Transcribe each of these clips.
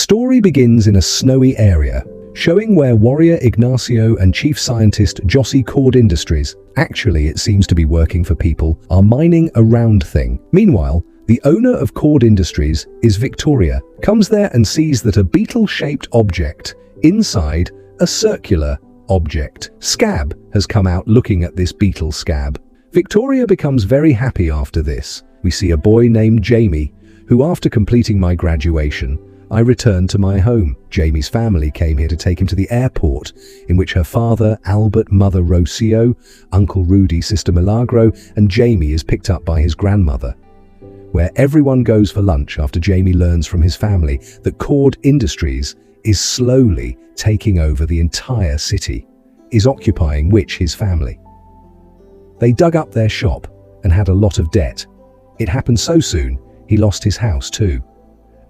story begins in a snowy area, showing where warrior Ignacio and chief scientist Jossie Cord Industries, actually it seems to be working for people, are mining a round thing. Meanwhile, the owner of Cord Industries is Victoria, comes there and sees that a beetle-shaped object inside a circular object scab has come out looking at this beetle scab. Victoria becomes very happy after this. We see a boy named Jamie, who after completing my graduation, I returned to my home. Jamie's family came here to take him to the airport, in which her father, Albert, mother, Rocio, Uncle Rudy, sister Milagro, and Jamie is picked up by his grandmother, where everyone goes for lunch after Jamie learns from his family that Cord Industries is slowly taking over the entire city, is occupying which his family. They dug up their shop and had a lot of debt. It happened so soon, he lost his house too.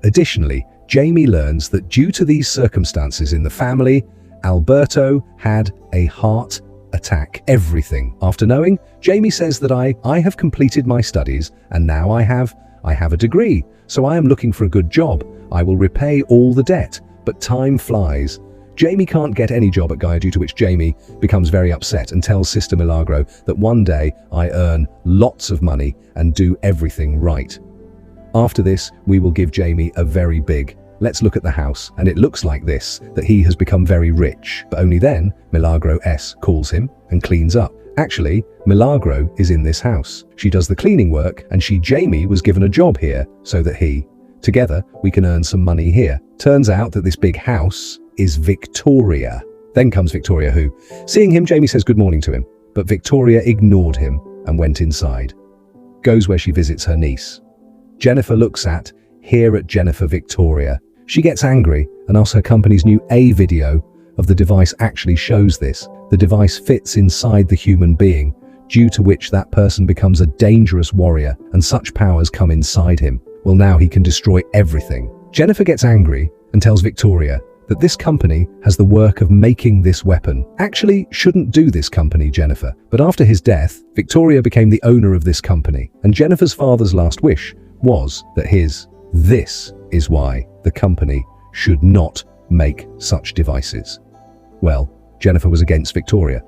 Additionally, Jamie learns that due to these circumstances in the family, Alberto had a heart attack. Everything. After knowing, Jamie says that I have completed my studies and now I have a degree, so I am looking for a good job. I will repay all the debt, but time flies. Jamie can't get any job at Gaia, due to which Jamie becomes very upset and tells Sister Milagro that one day I earn lots of money and do everything right. After this, we will give Jamie a very big, let's look at the house, and it looks like this, that he has become very rich. But only then, Milagro S calls him and cleans up. Actually, Milagro is in this house. She does the cleaning work, and Jamie was given a job here so that together, we can earn some money here. Turns out that this big house is Victoria. Then comes Victoria, who, seeing him, Jamie says good morning to him, but Victoria ignored him and went inside. Goes where she visits her niece. Jennifer looks at Jennifer Victoria. She gets angry and asks her company's new video of the device actually shows this. The device fits inside the human being, due to which that person becomes a dangerous warrior and such powers come inside him. Well, now he can destroy everything. Jennifer gets angry and tells Victoria that this company has the work of making this weapon. Actually, shouldn't do this company, Jennifer. But after his death, Victoria became the owner of this company. And Jennifer's father's last wish was that this is why the company should not make such devices. Well, Jennifer was against Victoria.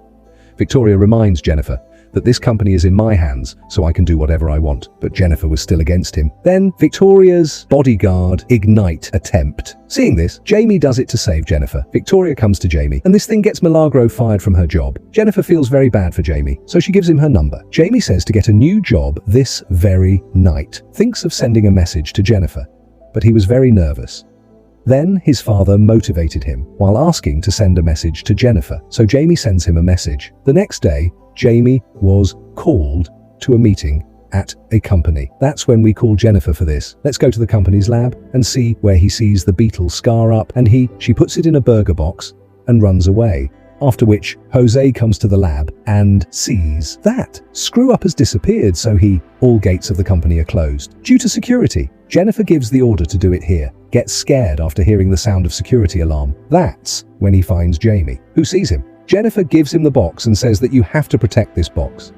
Victoria reminds Jennifer that this company is in my hands, so I can do whatever I want. But Jennifer was still against him. Then Victoria's bodyguard ignite attempt. Seeing this, Jamie does it to save Jennifer. Victoria comes to Jamie, and this thing gets Milagro fired from her job. Jennifer feels very bad for Jamie, so she gives him her number. Jamie says to get a new job this very night. Thinks of sending a message to Jennifer, but he was very nervous. Then his father motivated him while asking to send a message to Jennifer, so Jamie sends him a message. The next day, Jamie was called to a meeting at a company. That's when we call Jennifer for this. Let's go to the company's lab and see where he sees the beetle scar up, and she puts it in a burger box and runs away. After which, Jose comes to the lab and sees that Screw Up has disappeared, so all gates of the company are closed due to security. Jennifer gives the order to do it here, gets scared after hearing the sound of security alarm. That's when he finds Jamie, who sees him. Jennifer gives him the box and says that you have to protect this box,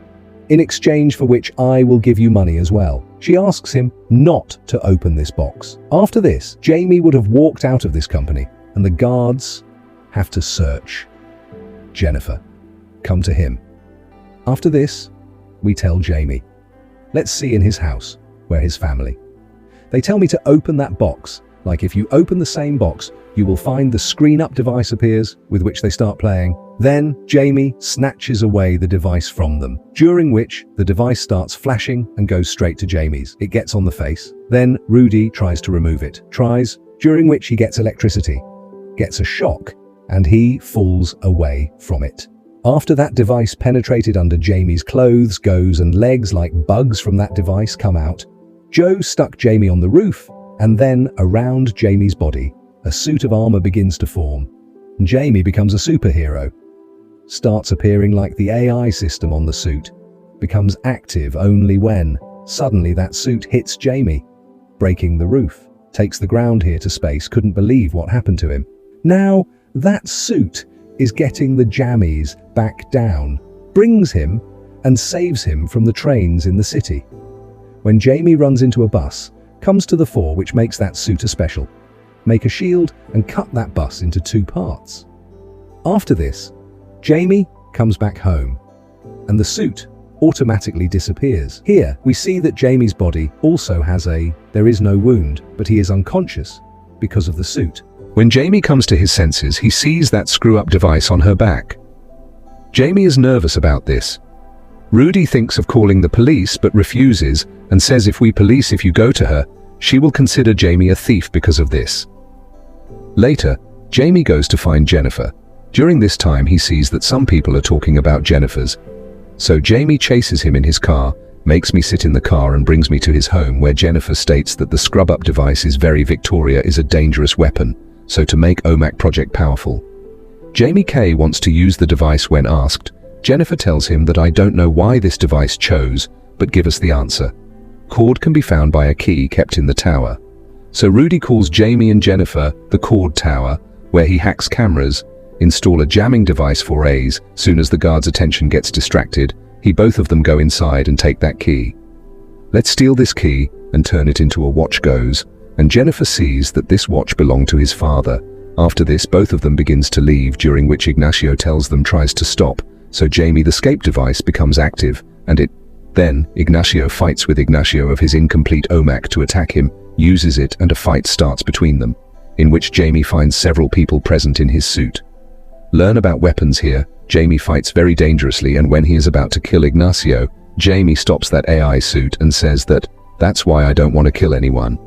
in exchange for which I will give you money as well. She asks him not to open this box. After this, Jamie would have walked out of this company, and the guards have to search Jennifer. Come to him. After this, we tell Jamie, let's see in his house, where his family. They tell me to open that box. Like if you open the same box, you will find the screen up device appears, with which they start playing. Then Jamie snatches away the device from them, during which the device starts flashing and goes straight to Jamie's. It gets on the face. Then Rudy tries to remove it. During which he gets electricity, gets a shock, and he falls away from it. After that device penetrated under Jamie's clothes, goes and legs like bugs from that device come out. Joe stuck Jamie on the roof, and then around Jamie's body, a suit of armor begins to form. And Jamie becomes a superhero. Starts appearing like the AI system on the suit. Becomes active only when suddenly that suit hits Jamie, breaking the roof. Takes the ground here to space, couldn't believe what happened to him. Now, that suit is getting the jammies back down, brings him and saves him from the trains in the city. When Jamie runs into a bus, comes to the fore, which makes that suit a special. make a shield, and cut that bus into 2 parts. After this, Jamie comes back home, and the suit automatically disappears. Here, we see that Jamie's body also has there is no wound, but he is unconscious because of the suit. When Jamie comes to his senses, he sees that screw-up device on her back. Jamie is nervous about this. Rudy thinks of calling the police but refuses and says if you go to her, she will consider Jamie a thief because of this. Later, Jamie goes to find Jennifer. During this time, he sees that some people are talking about Jennifer's. So Jamie chases him in his car, makes me sit in the car and brings me to his home where Jennifer states that the scrub-up device Victoria is a dangerous weapon, so to make OMAC project powerful. Jamie K wants to use the device when asked. Jennifer tells him that I don't know why this device chose, but give us the answer. Cord can be found by a key kept in the tower. So Rudy calls Jamie and Jennifer the Cord Tower, where he hacks cameras, install a jamming device for A's. Soon as the guard's attention gets distracted, both of them go inside and take that key. Let's steal this key and turn it into a watch goes, and Jennifer sees that this watch belonged to his father. After this, both of them begins to leave, during which Ignacio tells them tries to stop, so Jamie the escape device becomes active, and then Ignacio fights with Ignacio of his incomplete OMAC to attack him, uses it, and a fight starts between them, in which Jamie finds several people present in his suit. Learn about weapons here. Jamie fights very dangerously, and when he is about to kill Ignacio, Jamie stops that AI suit and says that's why I don't want to kill anyone.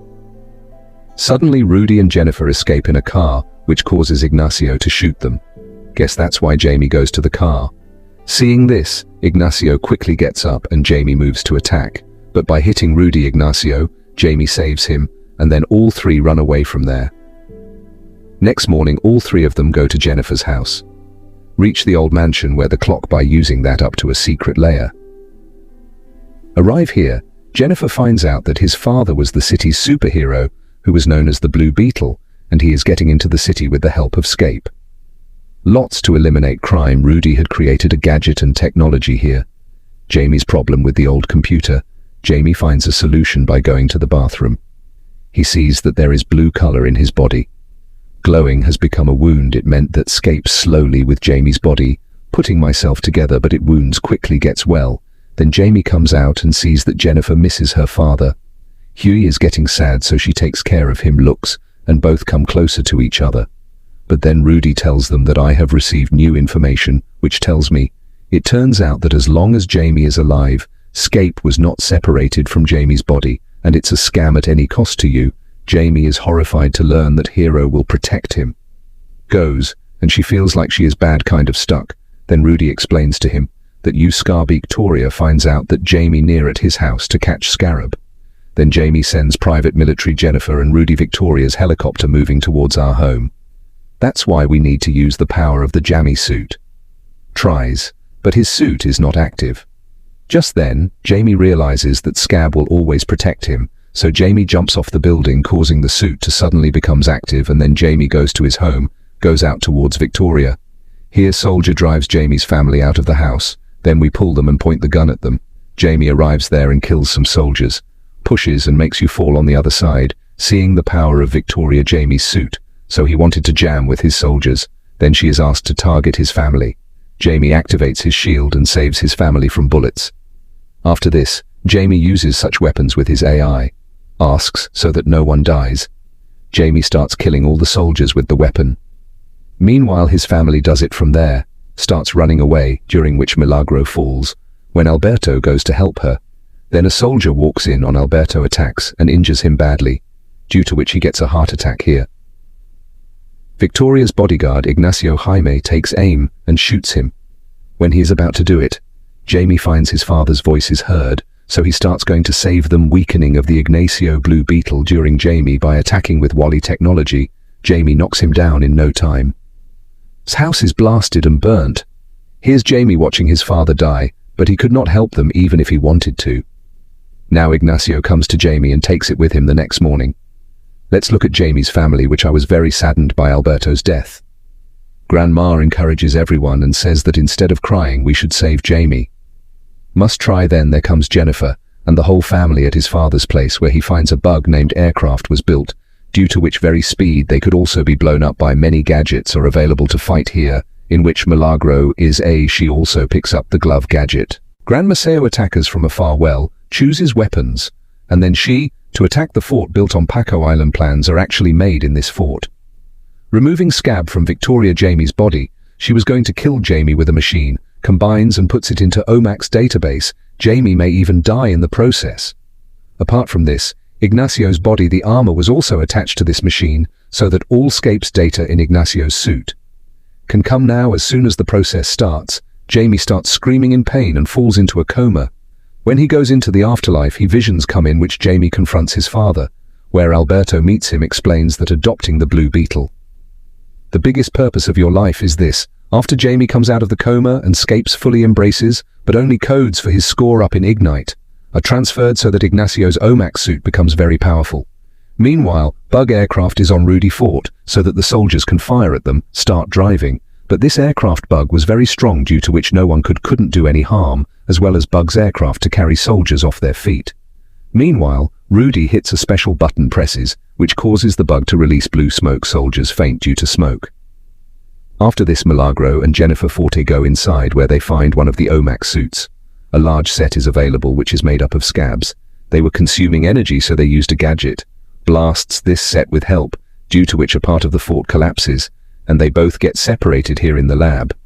Suddenly Rudy and Jennifer escape in a car, which causes Ignacio to shoot them. Guess that's why Jamie goes to the car. Seeing this, Ignacio quickly gets up and Jamie moves to attack, but by hitting Ignacio, Jamie saves him, and then all 3 run away from there. Next morning, all 3 of them go to Jennifer's house. Reach the old mansion where the clock by using that up to a secret layer. Arrive here, Jennifer finds out that his father was the city's superhero, who was known as the Blue Beetle, and he is getting into the city with the help of Scape. Lots to eliminate crime. Rudy had created a gadget and technology here. Jamie's problem with the old computer. Jamie finds a solution by going to the bathroom. He sees that there is blue color in his body. Glowing has become a wound. It meant that Scape slowly with Jamie's body, putting myself together, but it wounds quickly gets well. Then Jamie comes out and sees that Jennifer misses her father. Huey is getting sad, so she takes care of him, looks, and both come closer to each other. But then Rudy tells them that I have received new information, which tells me, it turns out that as long as Jamie is alive, Scape was not separated from Jamie's body, and it's a scam at any cost to you. Jamie is horrified to learn that Hero will protect him. Goes, and she feels like she is bad kind of stuck. Then Rudy explains to him that Victoria finds out that Jamie near at his house to catch Scarab. Then Jamie sends private military Jennifer and Rudy Victoria's helicopter moving towards our home. That's why we need to use the power of the jammy suit. Tries, but his suit is not active. Just then, Jamie realizes that Scab will always protect him, so Jamie jumps off the building, causing the suit to suddenly becomes active, and then Jamie goes to his home, goes out towards Victoria. Here Soldier drives Jamie's family out of the house, then we pull them and point the gun at them. Jamie arrives there and kills some soldiers, pushes and makes you fall on the other side, seeing the power of Victoria Jamie's suit. So he wanted to jam with his soldiers. Then she is asked to target his family. Jamie activates his shield and saves his family from bullets. After this, Jamie uses such weapons with his AI. Asks so that no one dies. Jamie starts killing all the soldiers with the weapon. Meanwhile, his family does it from there, starts running away, during which Milagro falls, when Alberto goes to help her. Then a soldier walks in on Alberto, attacks and injures him badly, due to which he gets a heart attack here. Victoria's bodyguard Ignacio Jaime takes aim and shoots him. When he is about to do it, Jamie finds his father's voice is heard, so he starts going to save them, weakening of the Ignacio Blue Beetle during Jamie by attacking with Wally technology. Jamie knocks him down in no time. His house is blasted and burnt. Here's Jamie watching his father die, but he could not help them even if he wanted to. Now Ignacio comes to Jamie and takes it with him the next morning. Let's look at Jamie's family, which I was very saddened by Alberto's death. Grandma encourages everyone and says that instead of crying we should save Jamie. Must try. Then there comes Jennifer and the whole family at his father's place, where he finds a bug named Aircraft was built. due to which very speed they could also be blown up by many gadgets are available to fight here, in which Milagro is she also picks up the glove gadget. Gran Maceo attackers from afar chooses weapons, and then to attack the fort built on Paco Island plans are actually made in this fort. Removing Scab from Victoria Jamie's body, she was going to kill Jamie with a machine, combines and puts it into OMAC's database. Jamie may even die in the process. Apart from this, Ignacio's body, the armor, was also attached to this machine so that all Scape's data in Ignacio's suit can come now. As soon as the process starts, Jamie starts screaming in pain and falls into a coma. When he goes into the afterlife, visions come in which Jamie confronts his father, where Alberto meets him, explains that adopting the Blue Beetle. The biggest purpose of your life is this. After Jamie comes out of the coma and Scapes fully embraces, but only codes for his score up in Ignite are transferred so that Ignacio's OMAC suit becomes very powerful. Meanwhile, bug aircraft is on Rudy Fort so that the soldiers can fire at them, start driving, but this aircraft bug was very strong, due to which no one couldn't do any harm, as well as Bug's aircraft to carry soldiers off their feet. Meanwhile, Rudy hits a special button presses, which causes the bug to release blue smoke. Soldiers faint due to smoke. After this, Milagro and Jennifer Forte go inside, where they find one of the OMAC suits. A large set is available which is made up of scabs. They were consuming energy, so they used a gadget. Blasts this set with help, due to which a part of the fort collapses, and they both get separated here in the lab.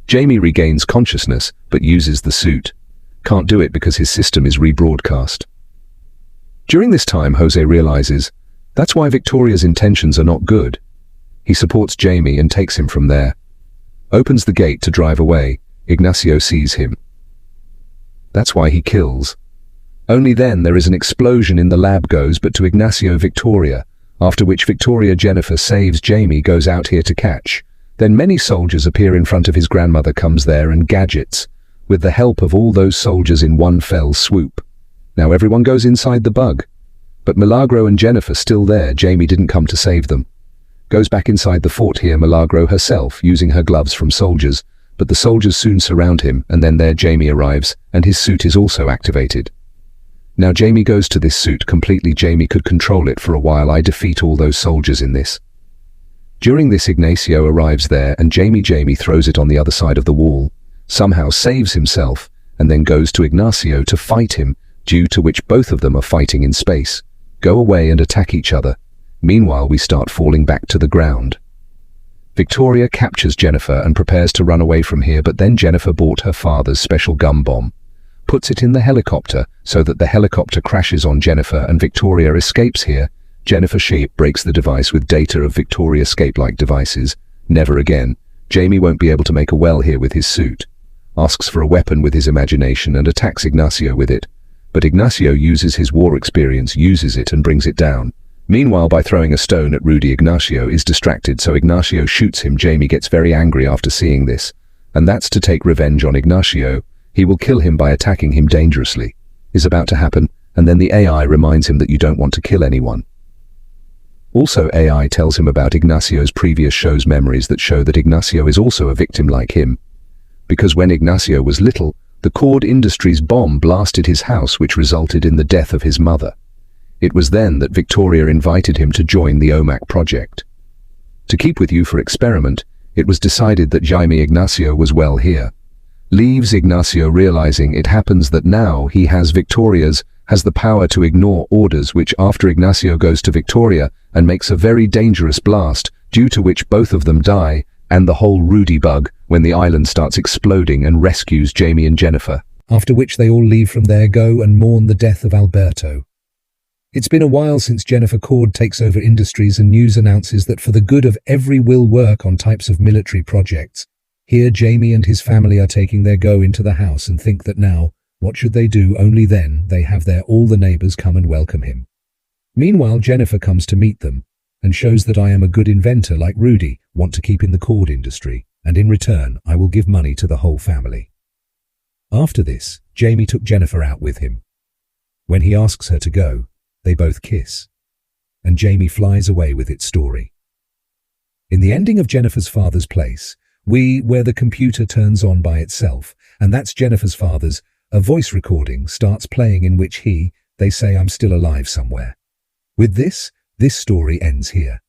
Jamie regains consciousness, but uses the suit. Can't do it because his system is rebroadcast. During this time, Jose realizes that's why Victoria's intentions are not good. He supports Jamie and takes him from there. Opens the gate to drive away. Ignacio sees him. That's why he kills. Only then there is an explosion in the lab goes but to Ignacio Victoria, after which Victoria Jennifer saves Jamie, goes out here to catch. Then many soldiers appear in front of his grandmother, comes there and gadgets, with the help of all those soldiers in one fell swoop. Now everyone goes inside the bug. But Milagro and Jennifer still there. Jamie didn't come to save them. Goes back inside the fort here, Milagro herself, using her gloves from soldiers, but the soldiers soon surround him, and then there Jamie arrives, and his suit is also activated. Now Jamie goes to this suit completely. Jamie could control it for a while. I defeat all those soldiers in this. During this, Ignacio arrives there, and Jamie throws it on the other side of the wall, somehow saves himself, and then goes to Ignacio to fight him, due to which both of them are fighting in space, go away and attack each other. Meanwhile, we start falling back to the ground. Victoria captures Jennifer and prepares to run away from here, but then Jennifer bought her father's special gum bomb, puts it in the helicopter so that the helicopter crashes on Jennifer and Victoria escapes here. Jennifer breaks the device with data of Victoria escape-like devices. Never again. Jamie won't be able to make a well here with his suit. Asks for a weapon with his imagination and attacks Ignacio with it. But Ignacio uses his war experience, uses it and brings it down. Meanwhile, by throwing a stone at Rudy, Ignacio is distracted, so Ignacio shoots him. Jamie gets very angry after seeing this, and that's to take revenge on Ignacio. He will kill him by attacking him dangerously. Is about to happen, and then the AI reminds him that you don't want to kill anyone. Also, AI tells him about Ignacio's previous show's memories that show that Ignacio is also a victim like him. Because when Ignacio was little, the Cord Industries bomb blasted his house, which resulted in the death of his mother. It was then that Victoria invited him to join the OMAC project. To keep with you for experiment, it was decided that Jaime Ignacio was well here. Leaves Ignacio, realizing it happens that now he has the power to ignore orders, which after Ignacio goes to Victoria and makes a very dangerous blast, due to which both of them die, and the whole Rudy bug, when the island starts exploding, and rescues Jamie and Jennifer. After which they all leave from there, go and mourn the death of Alberto. It's been a while since Jennifer Cord takes over Industries, and news announces that for the good of every will work on types of military projects. Here Jamie and his family are taking their go into the house and think that now, what should they do? Only then they have all the neighbors come and welcome him. Meanwhile, Jennifer comes to meet them and shows that I am a good inventor like Rudy, want to keep in the cord industry, and in return I will give money to the whole family. After this, Jamie took Jennifer out with him. When he asks her to go, they both kiss, and Jamie flies away with its story. In the ending of Jennifer's father's place, where the computer turns on by itself, and that's Jennifer's father's, a voice recording starts playing in which they say I'm still alive somewhere. With this, This story ends here.